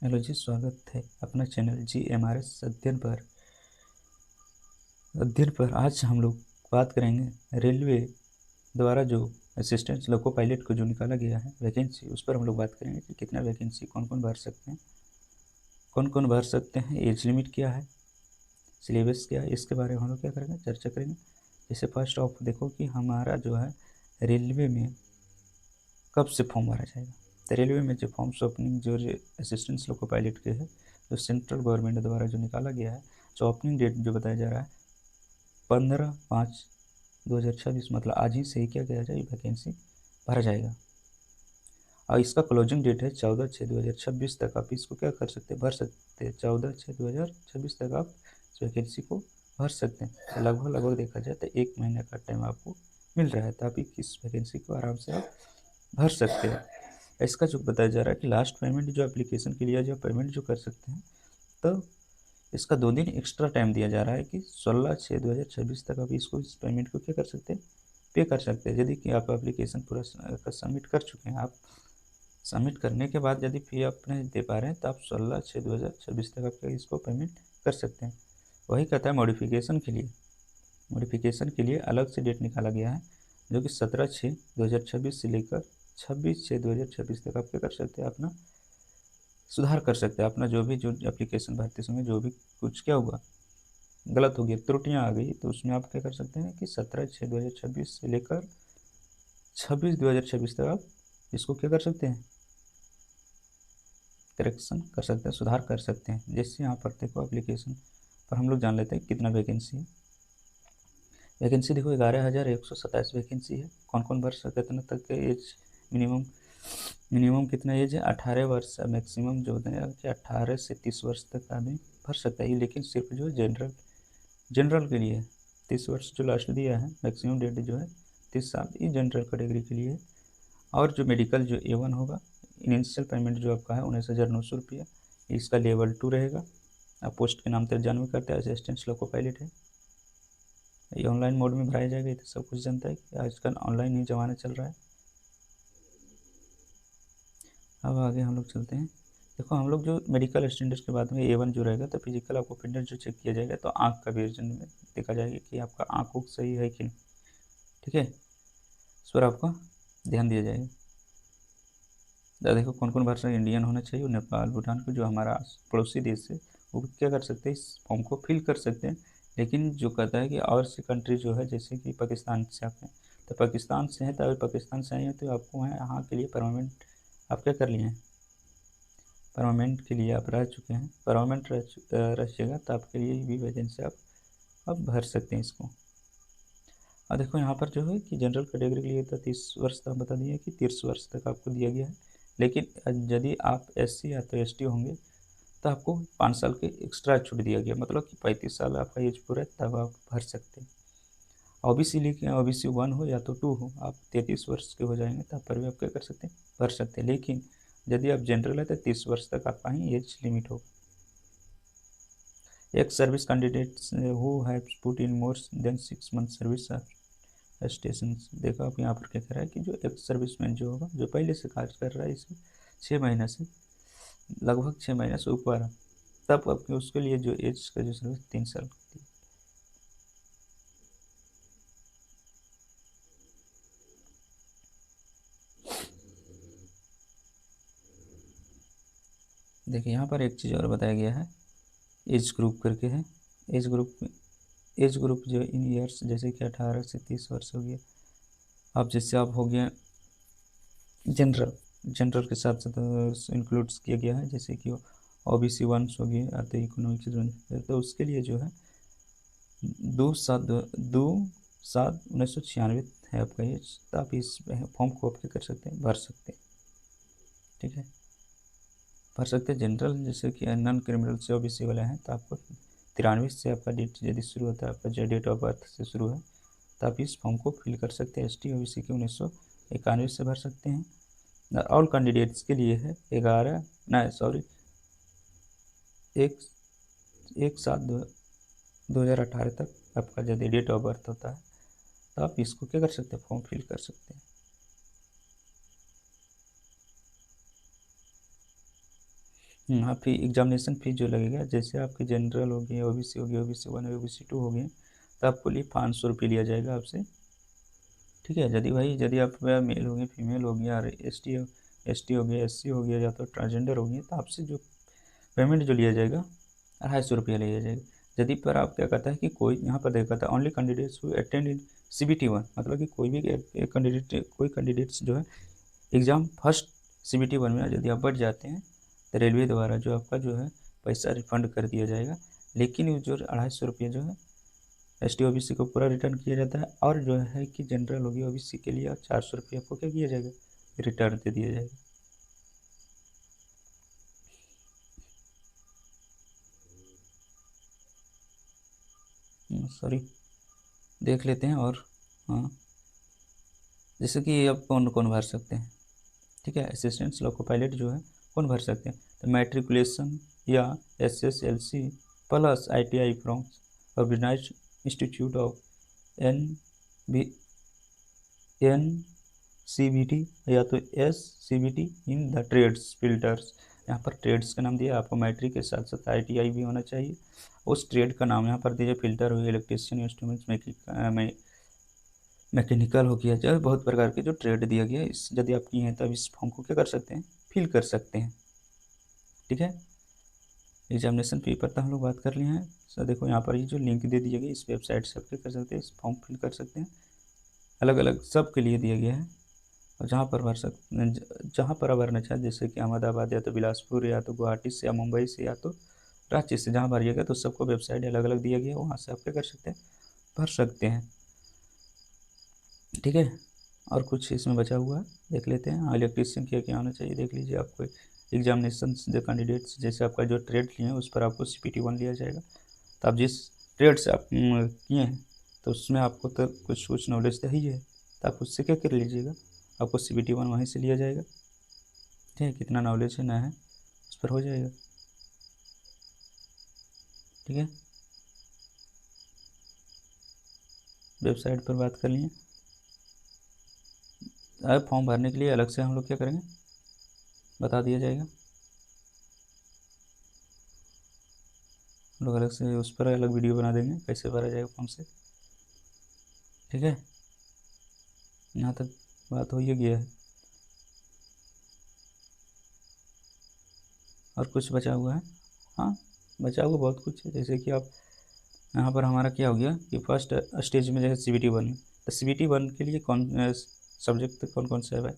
Hello जी, स्वागत है अपना चैनल GMRS अध्ययन पर। आज हम लोग बात करेंगे रेलवे द्वारा जो असिस्टेंट लोको पायलट को जो निकाला गया है वैकेंसी, उस पर हम लोग बात करेंगे कि कितना वैकेंसी कौन कौन भर सकते हैं, एज लिमिट क्या है, सिलेबस क्या है, इसके बारे में हम लोग क्या करेंगे, चर्चा करेंगे। जैसे फर्स्ट ऑफ देखो कि हमारा जो है रेलवे में कब से फॉर्म भरा जाएगा। तो रेलवे में जो फॉर्म्स ओपनिंग जो असिस्टेंट लोको पायलट के है, जो सेंट्रल गवर्नमेंट द्वारा जो निकाला गया है, जो ओपनिंग डेट जो बताया जा रहा है 15/5/2026, मतलब आज ही से ही क्या किया जाए, वैकेंसी भरा जाएगा। और इसका क्लोजिंग डेट है 14/6/2026 तक। आप इसको क्या कर सकते हैं, भर सकते हैं। 14/6/2026 तक आप इस वैकेंसी को भर सकते हैं। तो लगभग देखा जाए तो 1 महीने का टाइम आपको मिल रहा है, तो आप इस वैकेंसी को आराम से आप भर सकते हैं। इसका जो बताया जा रहा है कि लास्ट पेमेंट जो एप्लीकेशन के लिए जो पेमेंट जो कर सकते हैं, तो इसका 2 दिन एक्स्ट्रा टाइम दिया जा रहा है कि 16/6/2026 तक आप इसको इस पेमेंट को क्या कर सकते हैं, पे कर सकते हैं। यदि कि आप एप्लीकेशन पूरा सबमिट कर चुके हैं, आप सबमिट करने के बाद यदि फी आप नहीं दे पा रहे हैं, तो आप 16/6/2026 तक आप इसको पेमेंट कर सकते हैं। वही कहता है मॉडिफिकेशन के लिए अलग से डेट निकाला गया है, जो कि 17/6/2026 से लेकर 26/6/2026 तक आप क्या कर सकते हैं, अपना सुधार कर सकते हैं। अपना जो एप्लीकेशन भरते समय जो भी कुछ क्या हुआ, गलत हो गया, त्रुटियां आ गई, तो उसमें आप क्या कर सकते हैं कि 17/6/2026 से लेकर 26/2026 तक आप इसको क्या कर सकते हैं, करेक्शन कर सकते हैं, सुधार कर सकते हैं। जैसे यहाँ पर देखो एप्लीकेशन पर हम लोग जान लेते हैं कितना वैकेंसी है। वैकेंसी देखो 11,127 वैकेंसी है। कौन कौन भर सकते, कितना तक के एज, मिनिमम मिनिमम कितना एज है, 18 वर्ष। मैक्सिमम जो है कि 18 से 30 वर्ष तक आदमी भर सकता है। लेकिन सिर्फ जो जनरल के लिए 30 वर्ष जो लास्ट दिया है, मैक्सिमम डेट जो है 30 साल, ये जनरल कैटेगरी के लिए है। और जो मेडिकल जो A1 होगा, इनिशियल पेमेंट जो आपका है 19,900 रुपया, इसका लेवल 2 रहेगा। आप पोस्ट के नाम 93 करते हैं, असिस्टेंट लोको पायलट है। ये ऑनलाइन मोड में भराया जाएगा। ये तो सब कुछ जानता है कि आजकल ऑनलाइन ही ज़माना चल रहा है। अब आगे हम लोग चलते हैं। देखो हम लोग जो मेडिकल स्टैंडर्ड के बाद में A1 जो रहेगा, तो फिजिकल आपको फिटनेस जो चेक किया जाएगा, तो आँख का विजन में देखा जाएगा कि आपका आँख उख सही है कि नहीं। ठीक है, इस पर आपका ध्यान दिया जाएगा। तो देखो कौन कौन भाषा इंडियन होना चाहिए, और नेपाल भूटान को जो हमारा पड़ोसी देश है, वो भी क्या कर सकते हैं, इस फॉर्म को फिल कर सकते हैं। लेकिन जो कहता है कि और सी कंट्री जो है, जैसे कि पाकिस्तान से आप हैं, तो पाकिस्तान से हैं, तो अगर पाकिस्तान से आए हैं, तो आपको वहाँ यहाँ के लिए परमानेंट आप क्या कर लिए हैं, परमानेंट के लिए आप रह चुके हैं, परमानेंट रहिएगा, तो आपके लिए भी वैकेंसी आप भर सकते हैं इसको। और देखो यहाँ पर जो है कि जनरल कैटेगरी के लिए तो 30 वर्ष तक बता दिया कि 30 वर्ष तक आपको दिया गया है। लेकिन यदि आप SC या तो ST होंगे, तो आपको 5 साल के एक्स्ट्रा छूट दिया गया, मतलब कि 35 साल आपका एज पूरा है, तब आप भर सकते हैं। OBC लेके OBC 1 हो या तो 2 हो, आप 33 वर्ष के हो जाएंगे, तब पर भी आप क्या कर सकते हैं, भर सकते हैं। लेकिन यदि आप जनरल है, तो 30 वर्ष तक आपका ही एज लिमिट होगा। एक service candidates who have put in more than 6 month service station. देखो आप यहाँ पर क्या कर रहा है कि जो एक सर्विसमैन जो होगा, जो पहले से कार्य कर रहा है, इसमें 6 महीने से लगभग 6 महीने से ऊपर, तब आपके उसके लिए जो एज का जो सर्विस 3 साल की थी। देखिए यहाँ पर एक चीज़ और बताया गया है, एज ग्रुप करके है। एज ग्रुप जो इन ईयर्स, जैसे कि 18 से 30 वर्ष हो गया। अब जैसे आप हो गया जनरल, जनरल के साथ साथ इंक्लूड्स किया गया है, जैसे कि OBC 1 हो गया, तो इकोनॉमिक, तो उसके लिए जो है 2/7/1996 है आपका एज। तो आप इस फॉर्म को आप क्या कर सकते हैं, भर सकते हैं। ठीक है, भर सकते हैं। जनरल जैसे कि नॉन क्रिमिनल से OBC वाले हैं, तो आपको 93 से आपका डेट यदि शुरू होता है, आपका जो डेट ऑफ बर्थ से शुरू है, तो आप इस फॉर्म को फिल कर सकते हैं। ST OBC के 1991 से भर सकते हैं। ऑल कैंडिडेट्स के लिए है 11 ना सॉरी 1/7/2018 तक आपका यदि डेट ऑफ बर्थ होता है, तो आप इसको क्या कर सकते हैं, फॉर्म फिल कर सकते हैं। हाँ, फी एग्जामिनेशन फीस जो लगेगा, जैसे आपके जनरल हो गई, ओबीसी हो गई, ओबीसी 1 ओबीसी 2 हो गए, तो आपको लिए 500 रुपये लिया जाएगा आपसे। ठीक है, यदि आप मेल हो गए, फीमेल हो गया, एस टी हो गया, SC हो गया, या तो ट्रांसजेंडर हो गया, तो आपसे जो पेमेंट जो लिया जाएगा 250 रुपया लिया जाएगा। यदि पर आप क्या कहता है कि कोई यहाँ पर देखा था only candidates who attend in CBT 1, मतलब कि कोई भी कैंडिडेट्स जो है एग्ज़ाम फर्स्ट CBT 1 में यदि आप बढ़ जाते हैं तो रेलवे द्वारा जो आपका जो है पैसा रिफंड कर दिया जाएगा। लेकिन ये जो 250 रुपये जो है ST OBC को पूरा रिटर्न किया जाता है, और जो है कि जनरल होगी OBC के लिए 400 रुपये आपको क्या किया जाएगा, रिटर्न दे दिया जाएगा। सॉरी, देख लेते हैं। और हाँ, जैसे कि अब कौन कौन भर सकते हैं, ठीक है, असिस्टेंट लोको पायलट जो है कौन भर सकते हैं, तो मैट्रिकुलेशन या SSLC plus ITI from organise institute of N B NCBT या तो SCBT in the trades filters. यहाँ पर ट्रेड्स का नाम दिया आपको, मैट्रिक के साथ साथ ITI भी होना चाहिए। उस ट्रेड का नाम यहाँ पर दीजिए, फिल्टर हुई, इलेक्ट्रिशियन, इंस्ट्रूमेंट्स, मैकेनिकल हो गया, जो बहुत प्रकार के जो ट्रेड दिया गया है, इस यदि आप किए हैं तब इस फॉर्म को क्या कर सकते हैं, फिल कर सकते हैं। ठीक है, एग्जामिनेशन फी पर तो हम लोग बात कर लिए हैं। सर देखो यहाँ पर ये जो लिंक दे दिया गया, इस वेबसाइट से आप क्या कर सकते हैं, इस फॉर्म फिल कर सकते हैं। अलग अलग सब के लिए दिया गया है, और जहाँ पर आप भरना चाहें, जैसे कि अहमदाबाद या तो बिलासपुर या तो गुवाहाटी से या मुंबई से या तो रांची से, जहाँ भरिएगा तो सबको वेबसाइट अलग अलग दिया गया है, वहाँ से आप क्या कर सकते हैं, भर सकते हैं। ठीक है, और कुछ इसमें बचा हुआ है देख लेते हैं। हाँ, इलेक्ट्रीशियन क्या क्या होना चाहिए देख लीजिए। आपको एग्जामिनेशन जो कैंडिडेट्स, जैसे आपका जो ट्रेड लिए हैं उस पर आपको CPT 1 लिया जाएगा। तो आप जिस ट्रेड से आप किए हैं तो उसमें आपको तो कुछ नॉलेज तो ही है, तो आप उससे क्या कर लीजिएगा, आपको CPT 1 वहीं से लिया जाएगा। ठीक है, कितना नॉलेज है ना है उस पर हो जाएगा। ठीक है, वेबसाइट पर बात कर लिए। अब फॉर्म भरने के लिए अलग से हम लोग क्या करेंगे, बता दिया जाएगा। हम लोग अलग से उस पर अलग वीडियो बना देंगे कैसे भरा जाएगा फॉर्म से। ठीक है, यहाँ तक बात हो ही गया है, और कुछ बचा हुआ है। हाँ, बचा हुआ बहुत कुछ है, जैसे कि आप यहाँ पर हमारा क्या हो गया कि फर्स्ट स्टेज में जैसे CBT 1 है, तो CBT 1 के लिए कौन सब्जेक्ट कौन कौन से है।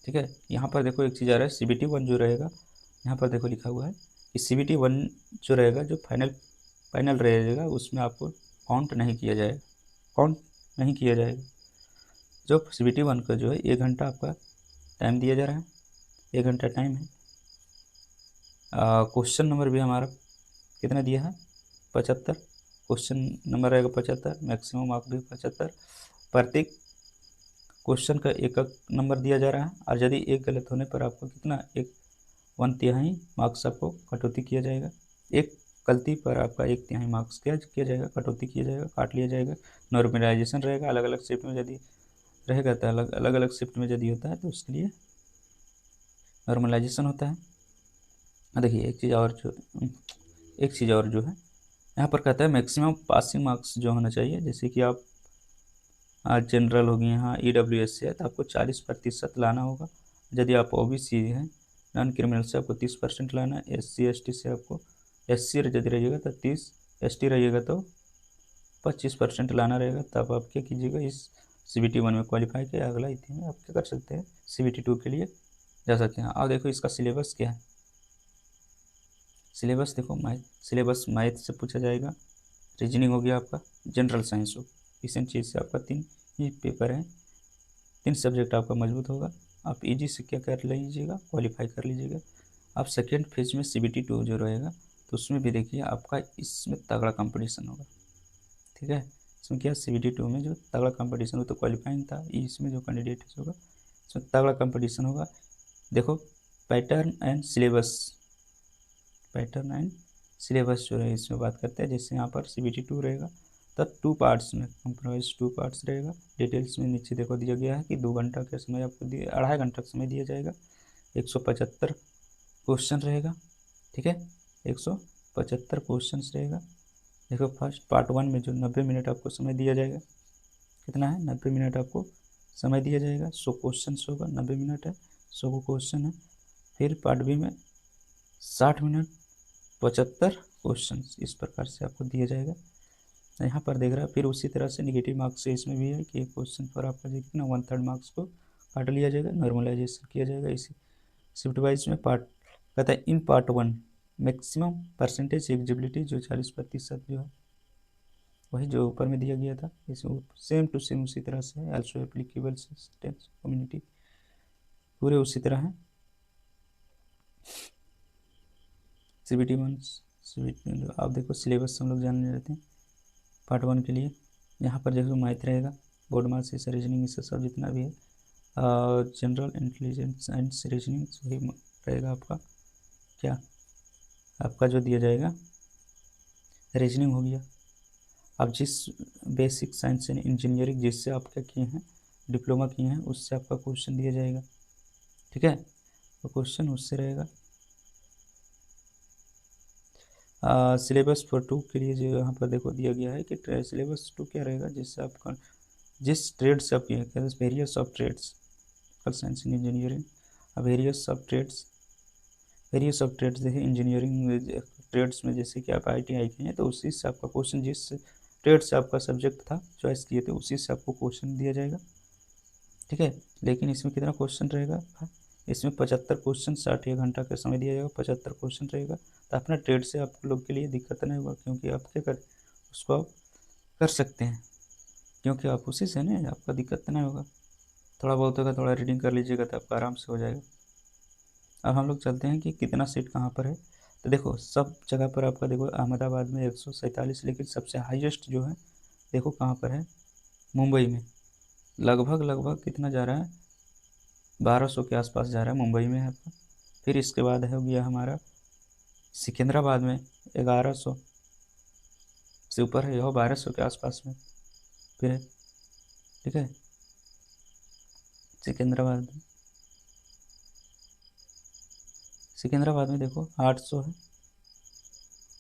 ठीक है, यहाँ पर देखो एक चीज़ आ रहा है, CBT 1 जो रहेगा, यहाँ पर देखो लिखा हुआ है कि CBT 1 जो रहेगा, जो फाइनल रहेगा, उसमें आपको काउंट नहीं किया जाएगा, काउंट नहीं किया जाएगा। जो CBT 1 का जो है 1 घंटा आपका टाइम दिया जा रहा है, 1 घंटा टाइम है। क्वेश्चन नंबर भी हमारा कितना दिया है, 75 क्वेश्चन नंबर रहेगा, 75 मैक्सिमम मार्क भी 75। प्रत्येक क्वेश्चन का एक नंबर दिया जा रहा है, और यदि एक गलत होने पर आपको कितना, 1/3 मार्क्स आपको कटौती किया जाएगा। एक गलती पर आपका 1/3 मार्क्स क्या किया जाएगा, कटौती किया जाएगा, काट लिया जाएगा। नॉर्मलाइजेशन रहेगा, अलग अलग शिफ्ट में यदि रहेगा तो अलग अलग शिफ्ट में यदि होता है तो उसके लिए नॉर्मलाइजेशन होता है। देखिए एक चीज़ और जो है यहाँ पर कहता है मैक्सिमम पासिंग मार्क्स जो होना चाहिए, जैसे कि आप जनरल हो गए, यहाँ EWS से है तो आपको 40% लाना होगा। यदि आप OBC हैं, नॉन क्रिमिनल से आपको 30% लाना है। SC ST से आपको, SC यदि रहिएगा तो 30, ST रहिएगा तो 25% लाना रहेगा। तब आप क्या कीजिएगा, इस CBT 1 में क्वालिफाई किया, अगला इतने में आप क्या कर सकते हैं, CBT 2 के लिए जा सकते हैं। और देखो इसका सिलेबस क्या है, सिलेबस देखो, सिलेबस मैथ से पूछा जाएगा, रीजनिंग हो गया आपका, जनरल साइंस हो, इस चीज़ से आपका 3 ही पेपर हैं, 3 सब्जेक्ट आपका मजबूत होगा। आप इजी से क्या कर लीजिएगा, क्वालिफाई कर लीजिएगा। आप सेकेंड फेज में CBT 2 जो रहेगा तो उसमें भी देखिए आपका इसमें तगड़ा कंपटीशन होगा। ठीक है, इसमें क्या CBT 2 में जो तगड़ा कंपटीशन हो, तो क्वालिफाइंग था, इसमें जो कैंडिडेट होगा इसमें तगड़ा कंपटीशन होगा। देखो पैटर्न एंड सिलेबस जो है इसमें बात करते हैं। जैसे यहाँ पर CBT 2 रहेगा तब 2 पार्ट्स में कंप्रोमाइज 2 पार्ट्स रहेगा। डिटेल्स में नीचे देखो दिया गया है कि 2 घंटा का समय आपको 2.5 घंटा का समय दिया जाएगा। 175 क्वेश्चन रहेगा, ठीक है, 175 क्वेश्चन रहेगा। देखो फर्स्ट पार्ट 1 में जो 90 मिनट आपको समय दिया जाएगा, कितना है 90 मिनट आपको समय दिया जाएगा, 100 क्वेश्चन होगा, 90 मिनट है, 100 को क्वेश्चन है। फिर पार्ट बी में 60 मिनट 75 क्वेश्चन, इस प्रकार से आपको दिया जाएगा। यहाँ पर देख रहा है। फिर उसी तरह से निगेटिव मार्क्स से इसमें भी है कि एक क्वेश्चन पर आपका जो कितना 1/3 मार्क्स को काट लिया जाएगा, नॉर्मलाइजेशन किया जाएगा। इसी शिफ्ट वाइज में पार्ट कहता है in part 1 maximum percentage eligibility जो 40% जो है वही जो ऊपर में दिया गया था, इसमें सेम टू सेम उसी तरह से है। आल्सो एप्लीकेबल सिस्टम्स कम्युनिटी पूरे उसी तरह है। CBT 1 आप देखो सिलेबस हम लोग जानने रहते हैं पार्ट 1 के लिए। यहाँ पर देखो मैथ रहेगा, बोर्ड मार्क्स से रीजनिंग इससे सब जितना भी है, जनरल इंटेलिजेंस एंड रीजनिंग वही रहेगा आपका। क्या आपका जो दिया जाएगा रीजनिंग हो गया। आप जिस बेसिक साइंस एंड इंजीनियरिंग जिससे आप क्या किए हैं डिप्लोमा किए हैं उससे आपका क्वेश्चन दिया जाएगा, ठीक है, तो क्वेश्चन उससे रहेगा। सिलेबस फॉर 2 के लिए जो यहाँ पर देखो दिया गया है कि सिलेबस 2 क्या रहेगा, जिससे आपका जिस ट्रेड से आप किए हैं various of trades science and engineering, various of trades देखिए इंजीनियरिंग ट्रेड्स में जैसे कि आप ITI के हैं तो उसी से आपका क्वेश्चन जिस ट्रेड से आपका सब्जेक्ट था चॉइस किए थे उसी से आपको क्वेश्चन दिया जाएगा, ठीक है। लेकिन इसमें कितना क्वेश्चन रहेगा, इसमें 75 क्वेश्चन 60 घंटा का समय दिया जाएगा, 75 क्वेश्चन रहेगा। तो अपना ट्रेड से आप लोग के लिए दिक्कत नहीं होगा, क्योंकि आप क्या कर उसको आप कर सकते हैं, क्योंकि आप उसी से ना आपका दिक्कत नहीं होगा। थोड़ा बहुत होगा, थोड़ा रीडिंग कर लीजिएगा तो आपका आराम से हो जाएगा। अब हम लोग चलते हैं कि कितना सीट कहाँ पर है। तो देखो सब जगह पर आपका देखो अहमदाबाद में 147, लेकिन सबसे हाईएस्ट जो है देखो कहाँ पर है, मुंबई में। लगभग कितना जा रहा है, 1200 के आसपास जा रहा है, मुंबई में है आपका। फिर इसके बाद हो गया हमारा सिकंदराबाद में 1100 से ऊपर है, यह 1200 के आसपास में फिर है, ठीक है। सिकंदराबाद में देखो 800 है।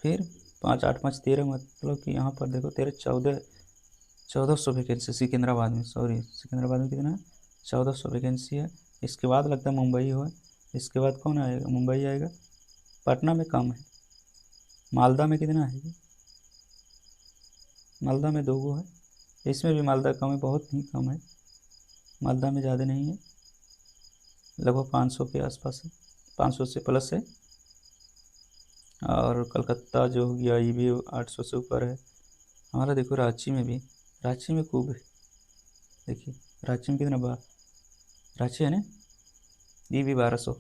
फिर 5 8 5 13, मतलब कि यहाँ पर देखो 1400 वैकेंसी सिकंदराबाद में, सिकंदराबाद में कितना है 1400 वैकेंसी है। इसके बाद लगता है मुंबई हो, इसके बाद कौन आएगा, मुंबई आएगा। पटना में कम है, मालदा में कितना है, मालदा में 2 है, इसमें भी मालदा कम है, बहुत ही कम है, मालदा में ज़्यादा नहीं है, लगभग 500 के आसपास है, 500 से प्लस है। और कलकत्ता जो हो गया ये भी 800 से ऊपर है। हमारा देखो रांची में खूब है, देखिए रांची में कितना रांची है ना, ये भी 1200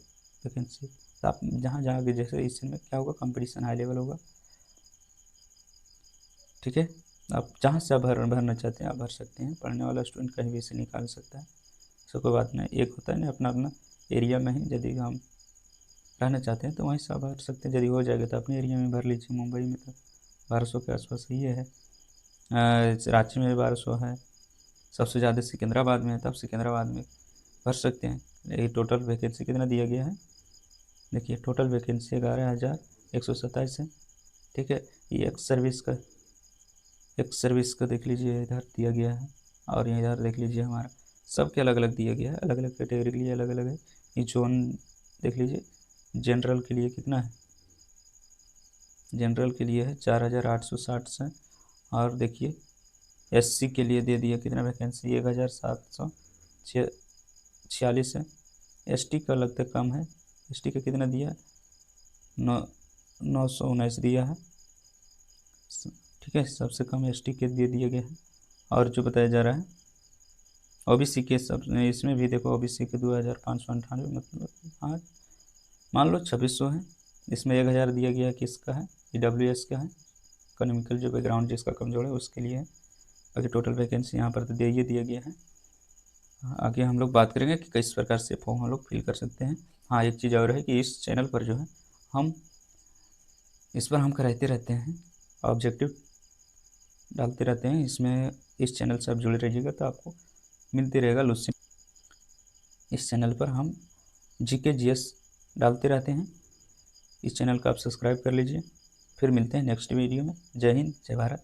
वैकेंसी। तो आप जहाँ जहाँ के जैसे इसमें क्या होगा, कंपटीशन हाई लेवल होगा, ठीक है। आप जहाँ से आप भरना चाहते हैं आप भर सकते हैं, पढ़ने वाला स्टूडेंट कहीं भी से निकाल सकता है, ऐसा कोई बात नहीं। एक होता है ना अपना एरिया में ही, यदि हम रहना चाहते हैं तो वहीं से आप भर सकते हैं, यदि हो जाएगा तो अपने एरिया में भर लीजिए। मुंबई में तो 1200 के आसपास ही है, रांची में भी 1200 है, सबसे ज़्यादा सिकंदराबाद में है, तब सिकंदराबाद में भर सकते हैं। ये टोटल वैकेंसी कितना दिया गया है, देखिए टोटल वैकेंसी 11,127 है, ठीक है। ये एक्स सर्विस का देख लीजिए इधर दिया गया है, और ये इधर देख लीजिए हमारा सबके अलग अलग दिया गया है, अलग अलग कैटेगरी के लिए अलग अलग है। ये जोन देख लीजिए, जनरल के लिए कितना है, जनरल के लिए है 4,860 से। और देखिए SC के लिए दे दिया कितना वैकेंसी, 1,746 है। ST का लगता है कम है, ST का कितना दिया, 919 दिया है, ठीक है। सबसे कम ST के दे दिए गए हैं। और जो बताया जा रहा है OBC के सब इसमें भी देखो, OBC के 2,598, मतलब हाँ मान लो 2600 है, इसमें 1,000 दिया गया किसका है, EWS का है, इकोनॉमिकल जो बैकग्राउंड जिसका कमजोर है उसके लिए है। बाकी टोटल वैकेंसी यहाँ पर तो दिया गया है। आगे हम लोग बात करेंगे कि किस प्रकार से फॉर्म हम लोग फिल कर सकते हैं। हाँ एक चीज़ और है कि इस चैनल पर जो है हम कराते रहते हैं, ऑब्जेक्टिव डालते रहते हैं इसमें। इस चैनल से आप जुड़े रहिएगा तो आपको मिलती रहेगा इस चैनल पर हम GK GS डालते रहते हैं, इस चैनल को आप सब्सक्राइब कर लीजिए। फिर मिलते हैं नेक्स्ट वीडियो में। जय हिंद, जय भारत।